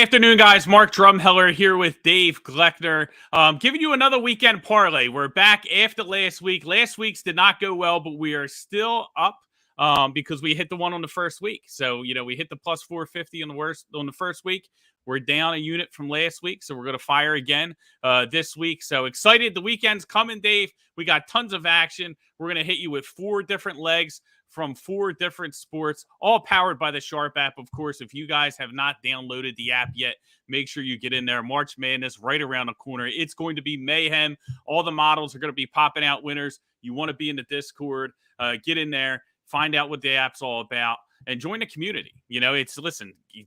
Afternoon, guys. Mark Drumheller here with Dave Gleckner, giving you another weekend parlay. We're back after last week. Last week's did not go well, but we are still up because we hit the one on the first week. So, we hit the plus 450 on the first week. We're down a unit from last week, so we're going to fire again this week. So excited. The weekend's coming, Dave. We got tons of action. We're going to hit you with 4 different legs from 4 different sports, all powered by the Sharp app. Of course, if you guys have not downloaded the app yet, make sure you get in there. March Madness right around the corner. It's going to be mayhem. All the models are going to be popping out winners. You want to be in the Discord, get in there, find out what the app's all about, and join the community.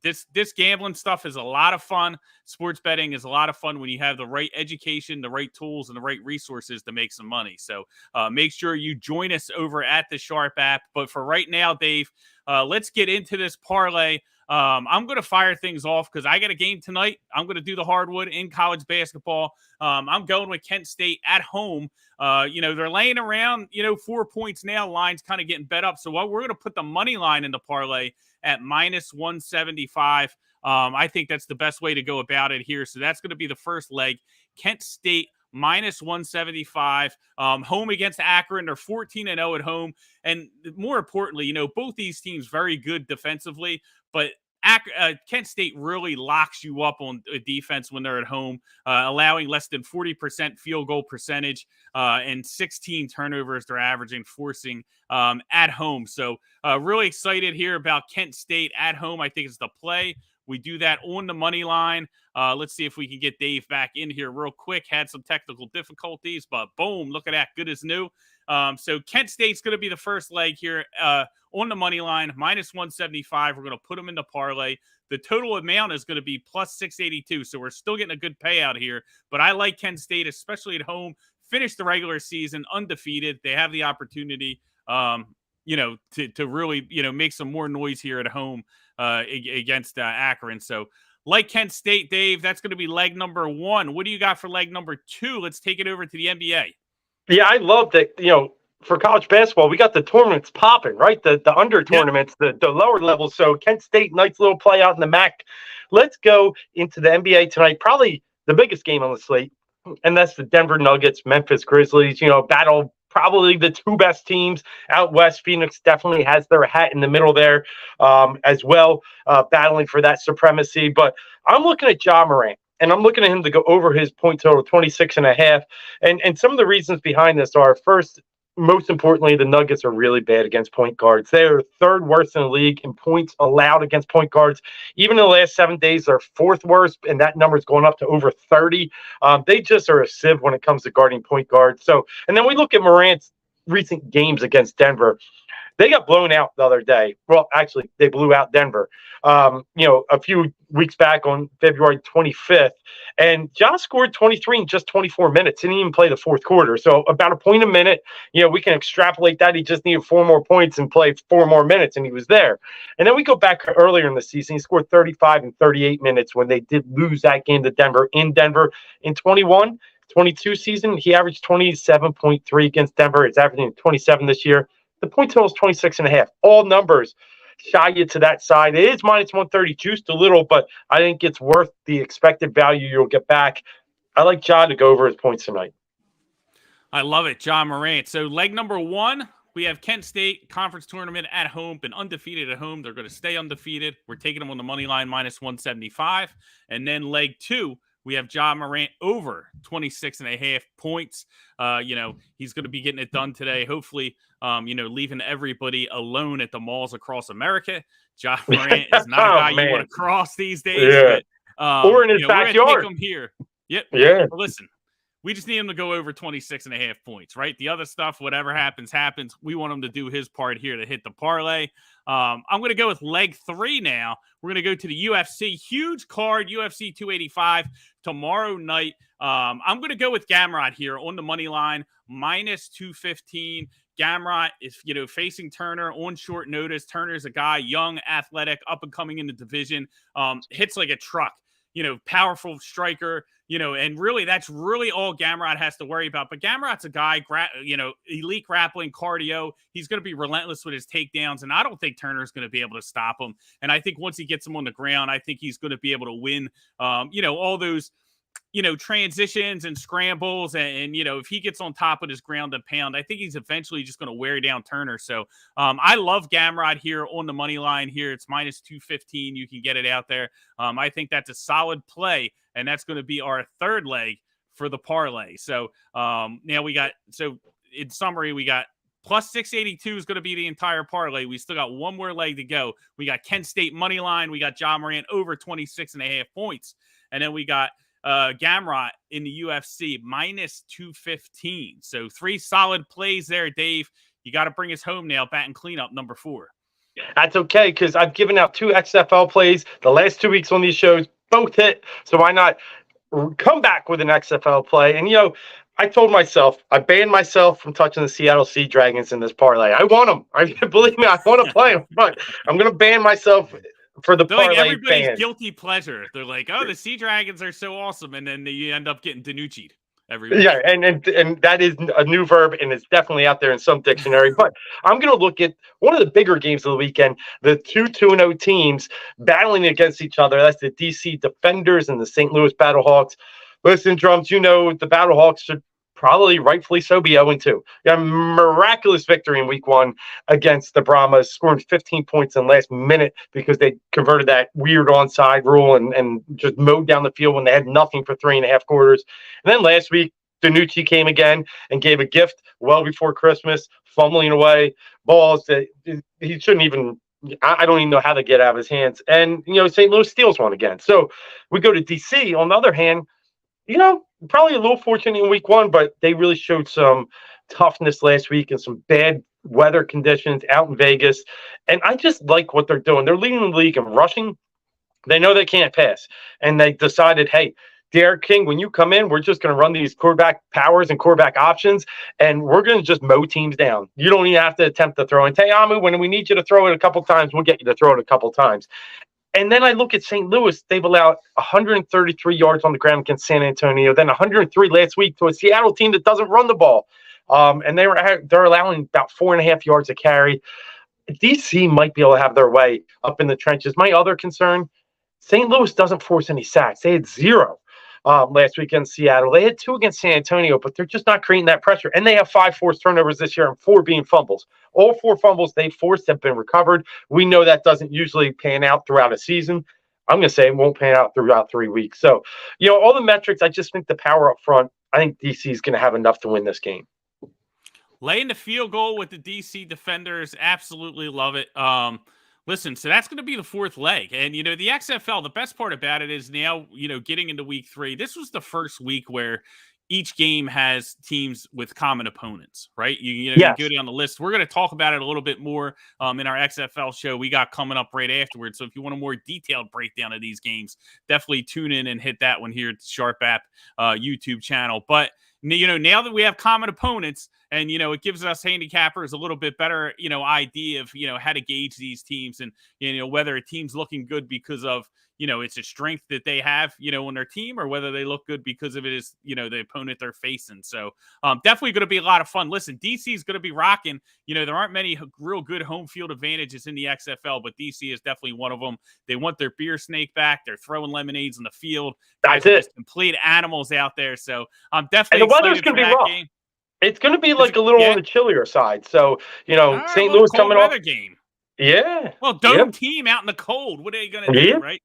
This gambling stuff is a lot of fun. Sports betting is a lot of fun when you have the right education, the right tools, and the right resources to make some money. So make sure you join us over at the Sharp app. But for right now, Dave, let's get into this parlay. I'm going to fire things off because I got a game tonight. I'm going to do the hardwood in college basketball. I'm going with Kent State at home. They're laying around, 4 points now. Line's kind of getting bet up. So we're going to put the money line in the parlay at minus 175. I think that's the best way to go about it here. So that's going to be the first leg. Kent State minus 175, home against Akron. They're 14-0 at home. And more importantly, both these teams very good defensively, but Kent State really locks you up on defense when they're at home, allowing less than 40% field goal percentage and 16 turnovers they're averaging, forcing at home. So really excited here about Kent State at home. I think it's the play. We do that on the money line. Let's see if we can get Dave back in here real quick. Had some technical difficulties, but boom, look at that. Good as new. So Kent State's going to be the first leg here on the money line, minus 175. We're going to put them in the parlay. The total amount is going to be plus 682. So we're still getting a good payout here. But I like Kent State, especially at home. Finish the regular season undefeated. They have the opportunity, to really, make some more noise here at home against Akron. So like Kent State, Dave, that's going to be leg number 1. What do you got for leg number 2? Let's take it over to the NBA. Yeah, I love that, for college basketball, we got the tournaments popping, right? The under tournaments, the lower levels. So Kent State, nice little play out in the MAC. Let's go into the NBA tonight. Probably the biggest game on the slate, and that's the Denver Nuggets, Memphis Grizzlies, battle probably the 2 best teams out west. Phoenix definitely has their hat in the middle there as well, battling for that supremacy. But I'm looking at Ja Morant. And I'm looking at him to go over his point total, 26.5. And some of the reasons behind this are, first, most importantly, the Nuggets are really bad against point guards. They are 3rd worst in the league in points allowed against point guards. Even in the last 7 days, they're 4th worst, and that number is going up to over 30. They just are a sieve when it comes to guarding point guards. So, and then we look at Morant's recent games against Denver. They got blown out the other day. Well, actually, they blew out Denver, a few weeks back on February 25th. And Ja scored 23 in just 24 minutes. Didn't even play the 4th quarter. So about a point a minute. We can extrapolate that. He just needed 4 more points and played 4 more minutes, and he was there. And then we go back earlier in the season. He scored 35 and 38 minutes when they did lose that game to Denver in Denver. In 21-22 season, he averaged 27.3 against Denver. It's averaging 27 this year. The point total is 26.5. All numbers shy you to that side. It is minus 130, juiced a little, but I think it's worth the expected value you'll get back. I like Ja to go over his points tonight. I love it, Ja Morant. So leg number 1, we have Kent State conference tournament at home, been undefeated at home. They're going to stay undefeated. We're taking them on the money line, minus 175. And then leg 2, we have Ja Morant over 26.5 points. He's going to be getting it done today. Hopefully, leaving everybody alone at the malls across America. Ja Morant is not a guy you want to cross these days. Yeah. But, or in his backyard. We're going to take him here. Yep. Yeah. But listen, we just need him to go over 26.5 points, right? The other stuff, whatever happens, happens. We want him to do his part here to hit the parlay. I'm going to go with leg 3 now. We're going to go to the UFC. Huge card, UFC 285 tomorrow night. I'm going to go with Gamrot here on the money line, minus 215. Gamrot is, facing Turner on short notice. Turner's a guy, young, athletic, up and coming in the division, hits like a truck. powerful striker, and really that's really all Gamrot has to worry about. But Gamrot's a guy, elite grappling, cardio. He's going to be relentless with his takedowns, and I don't think Turner's going to be able to stop him. And I think once he gets him on the ground, I think he's going to be able to win, all those transitions and scrambles. And if he gets on top of his ground and pound, I think he's eventually just going to wear down Turner. So I love Gamrot here on the money line here. It's minus 215. You can get it out there. I think that's a solid play, and that's going to be our third leg for the parlay. So now we got, so in summary, we got plus 682 is going to be the entire parlay. We still got one more leg to go. We got Kent State money line. We got Ja Morant over 26.5 points. And then we got Gamrot in the UFC minus 215. So 3 solid plays there, Dave. You got to bring us home now. Bat and cleanup number 4. That's okay, because I've given out 2 XFL plays the last 2 weeks on these shows. Both hit. So why not come back with an XFL play? And, I told myself, I banned myself from touching the Seattle Sea Dragons in this parlay. I want them. Believe me, I want to play them. But I'm going to ban myself for the parlay. Like everybody's ban. Guilty pleasure. They're like, oh, the Sea Dragons are so awesome. And then you end up getting Danucci'd every week. Yeah, and that is a new verb, and it's definitely out there in some dictionary. But I'm going to look at one of the bigger games of the weekend, the 2-2-0 teams battling against each other. That's the DC Defenders and the St. Louis Battlehawks. Listen, Drums, the Battlehawks should probably rightfully so be 0-2. Yeah, miraculous victory in week 1 against the Brahmas, scoring 15 points in the last minute because they converted that weird onside rule and just mowed down the field when they had nothing for 3.5 quarters. And then last week, Danucci came again and gave a gift well before Christmas, fumbling away balls that he shouldn't even. I don't even know how to get out of his hands. And, St. Louis steals one again. So we go to DC. On the other hand, probably a little fortunate in week 1, but they really showed some toughness last week and some bad weather conditions out in Vegas. And I just like what they're doing. They're leading the league in rushing. They know they can't pass. And they decided, hey, Derek King, when you come in, we're just going to run these quarterback powers and quarterback options, and we're going to just mow teams down. You don't even have to attempt to throw. And Te'amu, when we need you to throw it a couple times, we'll get you to throw it a couple times. And then I look at St. Louis. They've allowed 133 yards on the ground against San Antonio, then 103 last week to a Seattle team that doesn't run the ball. And they're allowing about 4.5 yards a carry. DC might be able to have their way up in the trenches. My other concern, St. Louis doesn't force any sacks. They had 0 last week in Seattle. They had 2 against San Antonio, but they're just not creating that pressure. And they have 5 forced turnovers this year and 4 being fumbles. All 4 fumbles they forced have been recovered. We know that doesn't usually pan out throughout a season. I'm going to say it won't pan out throughout 3 weeks. So, all the metrics, I just think the power up front, I think DC is going to have enough to win this game. Laying the field goal with the DC Defenders, absolutely love it. Listen, so that's going to be the 4th leg. And, the XFL, the best part about it is now, getting into week 3, this was the first week where each game has teams with common opponents, right? You go down the list. We're going to talk about it a little bit more in our XFL show we got coming up right afterwards. So if you want a more detailed breakdown of these games, definitely tune in and hit that one here at the Sharp App YouTube channel. But now that we have common opponents and, it gives us handicappers a little bit better, idea of, how to gauge these teams and, whether a team's looking good because of, it's a strength that they have, on their team or whether they look good because of it is, the opponent they're facing. So definitely going to be a lot of fun. Listen, DC is going to be rocking. There aren't many real good home field advantages in the XFL, but DC is definitely one of them. They want their beer snake back. They're throwing lemonades in the field. That's it. Just complete animals out there. So I'm definitely and the weather's going to be rough. Game. It's going to be like a little on the chillier side. So, St. Louis coming off. Game. Yeah. Well, dome team out in the cold. What are they going to do, right?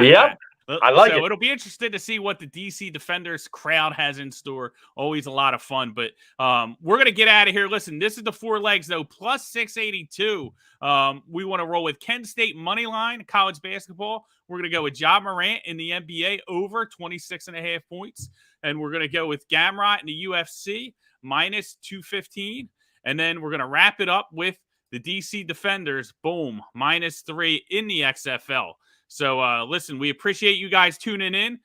Yep. I like it. It'll be interesting to see what the DC Defenders crowd has in store. Always a lot of fun. But we're going to get out of here. Listen, this is the 4 legs, though. Plus 682. We want to roll with Kent State money line, college basketball. We're going to go with Ja Morant in the NBA over 26.5 points. And we're going to go with Gamrot in the UFC minus 215. And then we're going to wrap it up with the DC Defenders, boom, minus 3 in the XFL. So, listen, we appreciate you guys tuning in.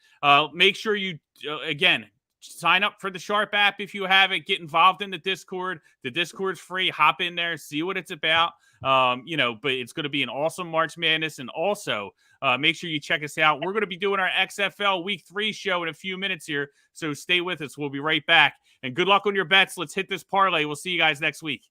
Make sure you, again, sign up for the Sharp app if you haven't. Get involved in the Discord. The Discord's free. Hop in there, see what it's about. But it's going to be an awesome March Madness. And also, make sure you check us out. We're going to be doing our XFL Week 3 show in a few minutes here, so stay with us. We'll be right back. And good luck on your bets. Let's hit this parlay. We'll see you guys next week.